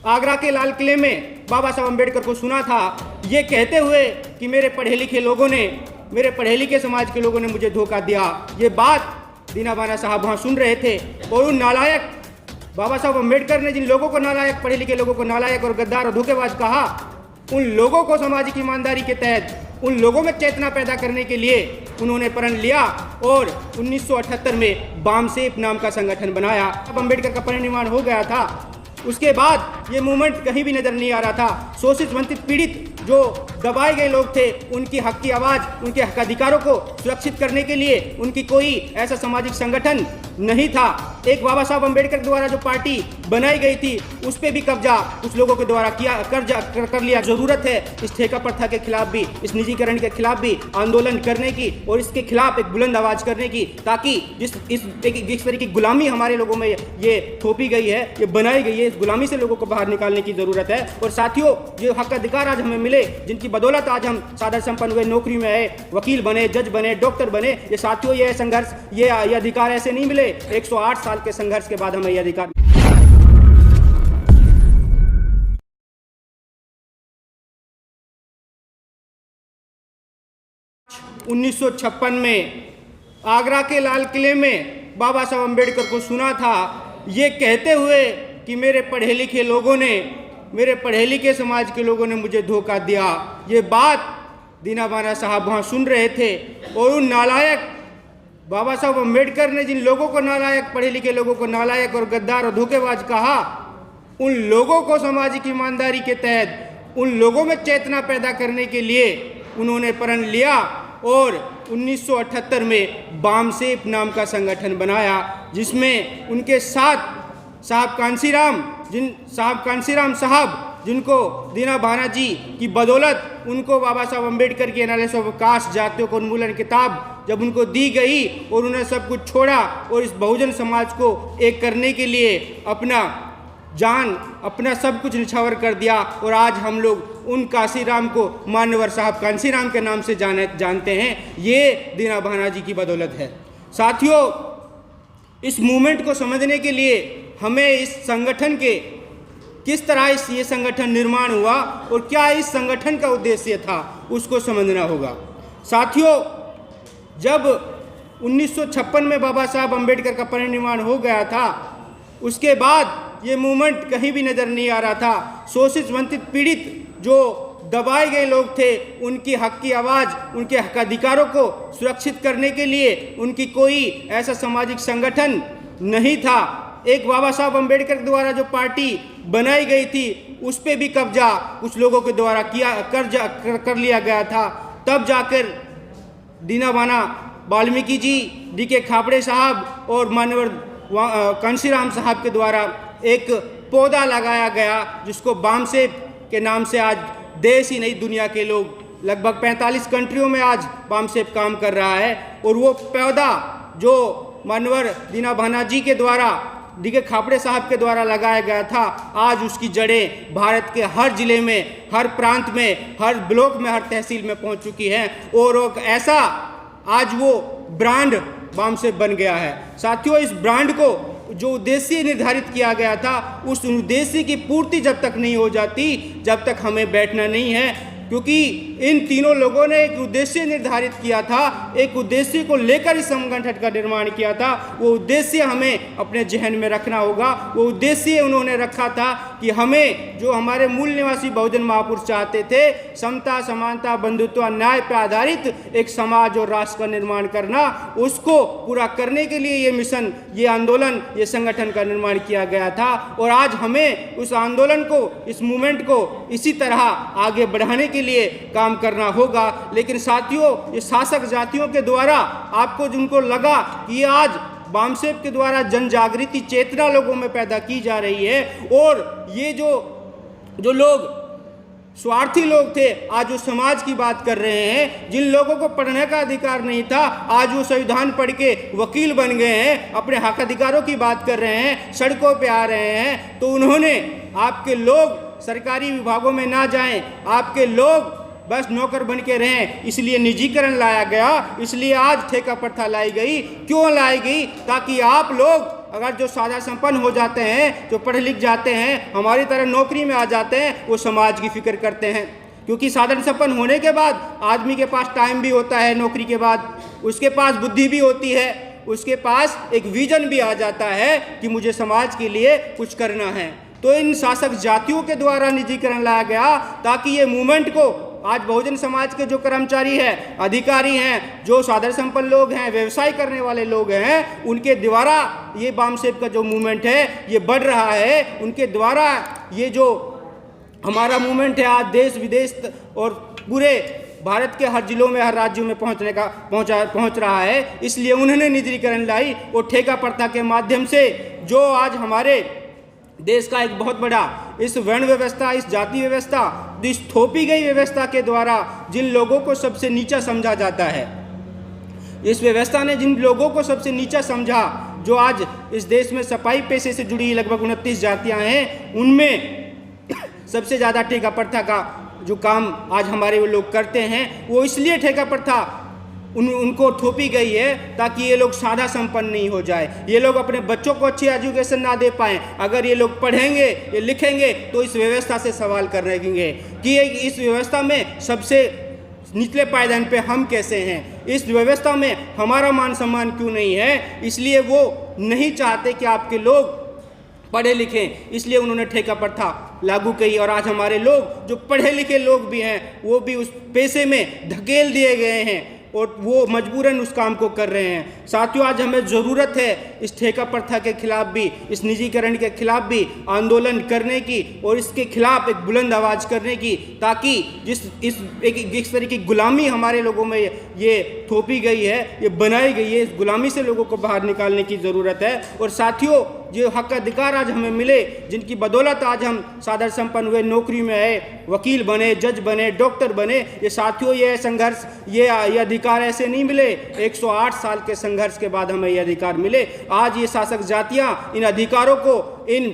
आगरा के लाल किले में बाबा साहब अम्बेडकर को सुना था ये कहते हुए कि मेरे पढ़े लिखे समाज के लोगों ने मुझे धोखा दिया। ये बात दीना बाना साहब वहाँ सुन रहे थे और उन नालायक बाबा साहब अम्बेडकर ने जिन लोगों को नालायक, पढ़े लिखे लोगों को नालायक और गद्दार और धोखेबाज कहा, उन लोगों को सामाजिक ईमानदारी के तहत उन लोगों में चेतना पैदा करने के लिए उन्होंने प्रण लिया और 1978 में बामसेफ नाम का संगठन बनाया। अब अम्बेडकर का परिनिर्वाण हो गया था, उसके बाद ये मूवमेंट कहीं भी नजर नहीं आ रहा था। शोषित वंचित पीड़ित जो दबाए गए लोग थे उनकी हक की आवाज़, उनके हक अधिकारों को सुरक्षित करने के लिए उनकी कोई ऐसा सामाजिक संगठन नहीं था। एक बाबा साहब अम्बेडकर द्वारा जो पार्टी बनाई गई थी उस पर भी कब्जा कुछ लोगों के द्वारा कर लिया। जरूरत है इस ठेका प्रथा के खिलाफ भी, इस निजीकरण के खिलाफ भी आंदोलन करने की और इसके खिलाफ एक बुलंद आवाज करने की, ताकि जिस तरह की गुलामी हमारे लोगों में ये थोपी गई है, ये बनाई गई है, इस गुलामी से लोगों को बाहर निकालने की जरूरत है। और साथियों, जो हक अधिकार आज हमें मिले, जिनकी बदौलत आज हम सादर संपन्न हुए, नौकरी में आए, वकील बने, जज बने, डॉक्टर बने, ये साथियों ये संघर्ष, ये अधिकार ऐसे नहीं मिले। 108 साल के संघर्ष के बाद हमें ये अधिकार 1956 में आगरा के लाल किले में बाबा साहब अम्बेडकर को सुना था ये कहते हुए कि मेरे पढ़े लिखे समाज के लोगों ने मुझे धोखा दिया। ये बात दीना बाना साहब वहाँ सुन रहे थे और उन नालायक बाबा साहब अम्बेडकर ने जिन लोगों को नालायक, पढ़े लिखे लोगों को नालायक और गद्दार और धोखेबाज कहा, उन लोगों को सामाजिक ईमानदारी के तहत उन लोगों में चेतना पैदा करने के लिए उन्होंने प्रण लिया और 1978 में बामसेफ नाम का संगठन बनाया, जिसमें उनके साथ साहब कांसीराम साहब, जिनको दीना बाना जी की बदौलत उनको बाबा साहब अम्बेडकर की एनालिसिस ऑफ कास्ट, जातियों को उन्मूलन किताब जब उनको दी गई और उन्होंने सब कुछ छोड़ा और इस बहुजन समाज को एक करने के लिए अपना जान, अपना सब कुछ निछावर कर दिया। और आज हम लोग उन कांसीराम को मान्यवर साहब कांसीराम के नाम से जानते हैं। ये दीना बाना जी की बदौलत है। साथियों, इस मूवमेंट को समझने के लिए हमें इस संगठन के किस तरह ये संगठन निर्माण हुआ और क्या इस संगठन का उद्देश्य था, उसको समझना होगा। साथियों, जब 1956 में बाबा साहब अम्बेडकर का परिनिर्वाण हो गया था, उसके बाद ये मूवमेंट कहीं भी नजर नहीं आ रहा था। शोषित वंचित पीड़ित जो दबाए गए लोग थे उनकी हक की आवाज़, उनके हक अधिकारों को सुरक्षित करने के लिए उनकी कोई ऐसा सामाजिक संगठन नहीं था। एक बाबा साहब अम्बेडकर द्वारा जो पार्टी बनाई गई थी उस पर भी कब्जा कुछ लोगों के द्वारा कर लिया गया था। तब जाकर दीना बाना, वाल्मीकि जी, डी.के. खापड़े साहब और मान्यवर कांसीराम साहब के द्वारा एक पौधा लगाया गया जिसको बामसेफ के नाम से आज देश ही नहीं दुनिया के लोग लगभग 45 कंट्रियों में आज बामसेफ काम कर रहा है। और वो पौधा जो मान्यवर दीना बाना जी के द्वारा, डी.के. खापड़े साहब के द्वारा लगाया गया था, आज उसकी जड़ें भारत के हर जिले में, हर प्रांत में, हर ब्लॉक में, हर तहसील में पहुंच चुकी हैं और ऐसा आज वो ब्रांड बामसेफ बन गया है। साथियों, इस ब्रांड को जो उद्देश्य निर्धारित किया गया था उस उद्देश्य की पूर्ति जब तक नहीं हो जाती, जब तक हमें बैठना नहीं है, क्योंकि इन तीनों लोगों ने एक उद्देश्य निर्धारित किया था, एक उद्देश्य को लेकर इस संगठन का निर्माण किया था। वो उद्देश्य हमें अपने जहन में रखना होगा। वो उद्देश्य उन्होंने रखा था कि हमें जो हमारे मूल निवासी बहुजन महापुरुष चाहते थे, समता, समानता, बंधुत्व, न्याय पर आधारित एक समाज और राष्ट्र का निर्माण करना, उसको पूरा करने के लिए ये मिशन, ये आंदोलन, ये संगठन का निर्माण किया गया था। और आज हमें उस आंदोलन को, इस मूवमेंट को इसी तरह आगे बढ़ाने के लिए काम करना होगा। लेकिन साथियों, ये शासक जातियों के द्वारा आपको जिनको लगा कि ये आज बामसेफ के द्वारा जन जागृति चेतना लोगों में पैदा की जा रही है और ये जो लोग स्वार्थी लोग थे आज वो समाज की बात कर रहे हैं, जिन लोगों को पढ़ने का अधिकार नहीं था आज वो संविधान पढ़ के वकील बन गए हैं, अपने हक अधिकारों की बात कर रहे हैं, सड़कों पे आ रहे हैं, तो उन्होंने आपके लोग सरकारी विभागों में ना जाएं, आपके लोग बस नौकर बन के रहें, इसलिए निजीकरण लाया गया, इसलिए आज ठेका प्रथा लाई गई। क्यों लाई गई? ताकि आप लोग अगर जो सादा संपन्न हो जाते हैं, जो पढ़े लिख जाते हैं, हमारी तरह नौकरी में आ जाते हैं, वो समाज की फिक्र करते हैं। क्योंकि साधन संपन्न होने के बाद आदमी के पास टाइम भी होता है, नौकरी के बाद उसके पास बुद्धि भी होती है, उसके पास एक विजन भी आ जाता है कि मुझे समाज के लिए कुछ करना है। तो इन शासक जातियों के द्वारा निजीकरण लाया गया ताकि ये मूवमेंट को आज बहुजन समाज के जो कर्मचारी हैं, अधिकारी हैं, जो साधारण संपन्न लोग हैं, व्यवसाय करने वाले लोग हैं, उनके द्वारा ये बामसेब का जो मूवमेंट है ये बढ़ रहा है। उनके द्वारा ये जो हमारा मूवमेंट है आज देश विदेश और पूरे भारत के हर जिलों में, हर राज्यों में पहुंच रहा है। इसलिए उन्होंने निजीकरण लाई और ठेका प्रथा के माध्यम से जो आज हमारे देश का एक बहुत बड़ा इस वर्ण व्यवस्था, इस जाति व्यवस्था, इस थोपी गई व्यवस्था के द्वारा जिन लोगों को सबसे नीचा समझा जाता है, इस व्यवस्था ने जिन लोगों को सबसे नीचा समझा, जो आज इस देश में सफाई पेशे से जुड़ी लगभग 29 जातियां हैं, उनमें सबसे ज़्यादा ठेका प्रथा का जो काम आज हमारे वो लोग करते हैं, वो इसलिए ठेका प्रथा उनको थोपी गई है ताकि ये लोग सादा संपन्न नहीं हो जाए, ये लोग अपने बच्चों को अच्छी एजुकेशन ना दे पाएँ। अगर ये लोग पढ़ेंगे, ये लिखेंगे तो इस व्यवस्था से सवाल कर रहेंगे कि इस व्यवस्था में सबसे निचले पायदान पे हम कैसे हैं, इस व्यवस्था में हमारा मान सम्मान क्यों नहीं है। इसलिए वो नहीं चाहते कि आपके लोग पढ़े लिखें, इसलिए उन्होंने ठेका प्रथा लागू की। और आज हमारे लोग जो पढ़े लिखे लोग भी हैं वो भी उस पेशे में धकेल दिए गए हैं और वो मजबूरन उस काम को कर रहे हैं। साथियों, आज हमें ज़रूरत है इस ठेका प्रथा के खिलाफ भी, इस निजीकरण के खिलाफ भी आंदोलन करने की और इसके खिलाफ एक बुलंद आवाज़ करने की, ताकि इस तरह की गुलामी हमारे लोगों में ये थोपी गई है, ये बनाई गई है, इस गुलामी से लोगों को बाहर निकालने की ज़रूरत है। और साथियों, जो हक अधिकार आज हमें मिले, जिनकी बदौलत आज हम साधारण संपन्न हुए, नौकरी में आए, वकील बने, जज बने, डॉक्टर बने, ये साथियों ये संघर्ष, ये अधिकार ऐसे नहीं मिले। 108 साल के संघर्ष के बाद हमें ये अधिकार मिले। आज ये शासक जातियां इन अधिकारों को, इन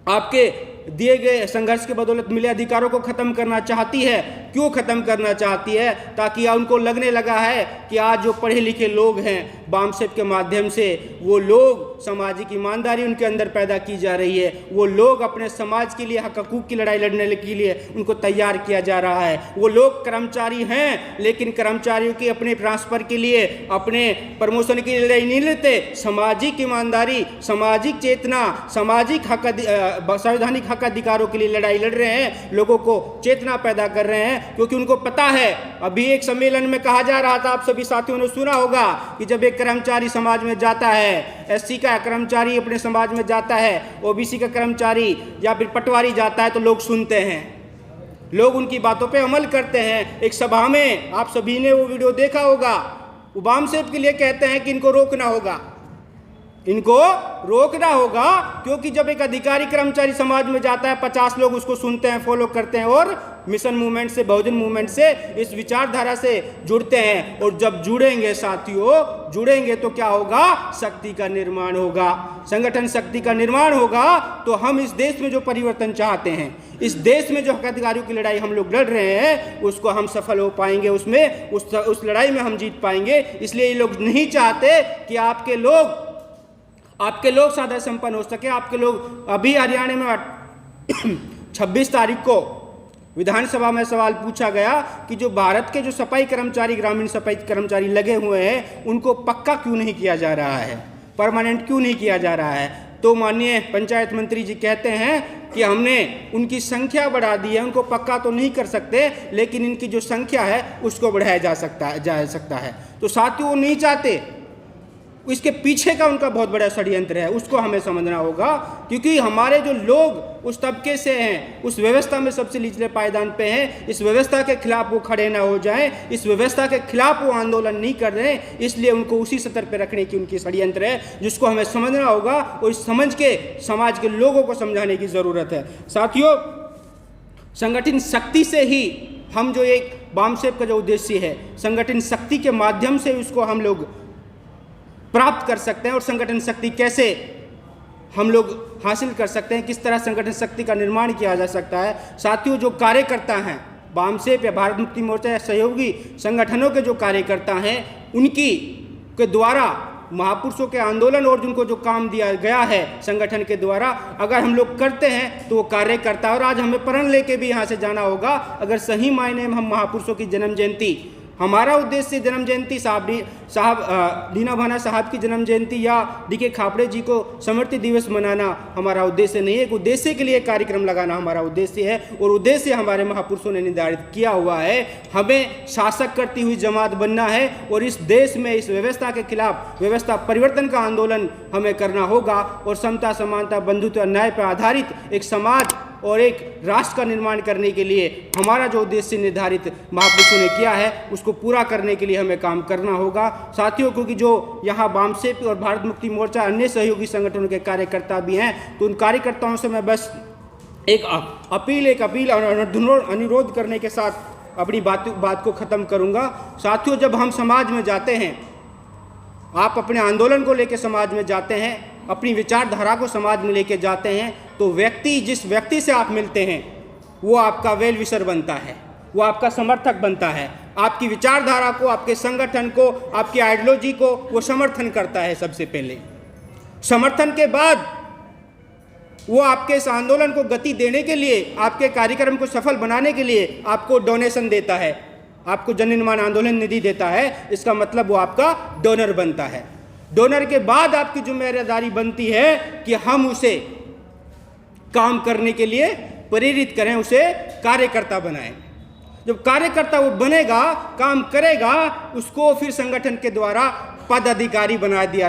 आपके दिए गए संघर्ष के बदौलत मिले अधिकारों को खत्म करना चाहती है। क्यों खत्म करना चाहती है? ताकि उनको लगने लगा है कि आज जो पढ़े लिखे लोग हैं, बामसेब के माध्यम से वो लोग, सामाजिक ईमानदारी उनके अंदर पैदा की जा रही है, वो लोग अपने समाज के लिए, हक हकूक की लड़ाई लड़ने के लिए उनको तैयार किया जा रहा है। वो लोग कर्मचारी हैं, लेकिन कर्मचारियों के अपने ट्रांसफर के लिए, अपने प्रमोशन की लड़ाई नहीं लड़ते। सामाजिक ईमानदारी, सामाजिक चेतना, सामाजिक हक, संवैधानिक हक अधिकारों के लिए लड़ाई लड़ रहे हैं, लोगों को चेतना पैदा कर रहे हैं। क्योंकि उनको पता है, अभी एक सम्मेलन में कहा जा रहा था, आप सभी साथियों ने सुना होगा कि जब एक कर्मचारी समाज में जाता है, एससी का कर्मचारी अपने समाज में जाता है, ओबीसी का कर्मचारी या फिर पटवारी जाता है, तो लोग सुनते हैं, लोग उनकी बातों पे अमल करते हैं। एक सभा में आप सभी ने वो वीडियो देखा होगा, वो बामसेब के लिए कहते हैं कि इनको रोकना होगा, इनको रोकना होगा। क्योंकि जब एक अधिकारी कर्मचारी समाज में जाता है, 50 लोग उसको सुनते हैं, फॉलो करते हैं और मिशन मूवमेंट से, बहुजन मूवमेंट से, इस विचारधारा से जुड़ते हैं। और जब जुड़ेंगे साथियों, जुड़ेंगे तो क्या होगा? शक्ति का निर्माण होगा, संगठन शक्ति का निर्माण होगा। तो हम इस देश में जो परिवर्तन चाहते हैं, इस देश में जो हक अधिकारियों की लड़ाई हम लोग लड़ रहे हैं, उसको हम सफल हो पाएंगे, उसमें उस लड़ाई में हम जीत पाएंगे। इसलिए ये लोग नहीं चाहते कि आपके लोग सादा संपन्न हो सके। आपके लोग, अभी हरियाणा में 26 तारीख को विधानसभा में सवाल पूछा गया कि जो भारत के जो सफाई कर्मचारी, ग्रामीण सफाई कर्मचारी लगे हुए हैं, उनको पक्का क्यों नहीं किया जा रहा है, परमानेंट क्यों नहीं किया जा रहा है। तो माननीय पंचायत मंत्री जी कहते हैं कि हमने उनकी संख्या बढ़ा दी है, उनको पक्का तो नहीं कर सकते, लेकिन इनकी जो संख्या है उसको बढ़ाया जा सकता है। तो साथियों, वो नहीं चाहते, इसके पीछे का उनका बहुत बड़ा षड्यंत्र है, उसको हमें समझना होगा। क्योंकि हमारे जो लोग उस तबके से हैं, उस व्यवस्था में सबसे निचले पायदान पे हैं, इस व्यवस्था के खिलाफ वो खड़े ना हो जाएं, इस व्यवस्था के खिलाफ वो आंदोलन नहीं कर रहे हैं, इसलिए उनको उसी स्तर पे रखने की उनकी षड्यंत्र है, जिसको हमें समझना होगा और इस समझ के समाज के लोगों को समझाने की ज़रूरत है। साथियों, संगठन शक्ति से ही हम जो एक बामसेब का जो उद्देश्य है, संगठन शक्ति के माध्यम से उसको हम लोग प्राप्त कर सकते हैं। और संगठन शक्ति कैसे हम लोग हासिल कर सकते हैं, किस तरह संगठन शक्ति का निर्माण किया जा सकता है। साथियों, जो कार्यकर्ता हैं, बामसेब या भारत मुक्ति मोर्चा या सहयोगी संगठनों के जो कार्यकर्ता हैं, उनकी के द्वारा महापुरुषों के आंदोलन और जिनको जो काम दिया गया है संगठन के द्वारा, अगर हम लोग करते हैं तो वो कार्य करता है। और आज हमें प्रण लेके भी यहाँ से जाना होगा। अगर सही मायने में हम महापुरुषों की जन्म जयंती, हमारा उद्देश्य जन्म जयंती दीना भाना साहब की जन्म जयंती या डीके खापड़े जी को स्मृति दिवस मनाना हमारा उद्देश्य नहीं है। एक उद्देश्य के लिए कार्यक्रम लगाना हमारा उद्देश्य है, और उद्देश्य हमारे महापुरुषों ने निर्धारित किया हुआ है। हमें शासक करती हुई जमात बनना है और इस देश में इस व्यवस्था के खिलाफ व्यवस्था परिवर्तन का आंदोलन हमें करना होगा। और समता, समानता, बंधुत्व, न्याय पर आधारित एक समाज और एक राष्ट्र का निर्माण करने के लिए हमारा जो उद्देश्य निर्धारित महापुरुषों ने किया है उसको पूरा करने के लिए हमें काम करना होगा। साथियों, क्योंकि जो यहाँ वामसेप और भारत मुक्ति मोर्चा अन्य सहयोगी संगठनों के कार्यकर्ता भी हैं, तो उन कार्यकर्ताओं से मैं बस एक अपील और अनुरोध करने के साथ अपनी बात को ख़त्म करूँगा। साथियों, जब हम समाज में जाते हैं, आप अपने आंदोलन को लेकर समाज में जाते हैं, अपनी विचारधारा को समाज में लेके जाते हैं, तो जिस व्यक्ति से आप मिलते हैं वो आपका वेल विशर बनता है, वो आपका समर्थक बनता है। आपकी विचारधारा को, आपके संगठन को, आपकी आइडियोलॉजी को वो समर्थन करता है। सबसे पहले समर्थन के बाद वो आपके इस आंदोलन को गति देने के लिए, आपके कार्यक्रम को सफल बनाने के लिए आपको डोनेशन देता है, आपको जन निर्माण आंदोलन निधि देता है। इसका मतलब वो आपका डोनर बनता है। डोनर के बाद आपकी जिम्मेदारी बनती है कि हम उसे काम करने के लिए प्रेरित करें, उसे कार्यकर्ता बनाएं। जब कार्यकर्ता वो बनेगा, काम करेगा, उसको फिर संगठन के द्वारा पदाधिकारी बना दिया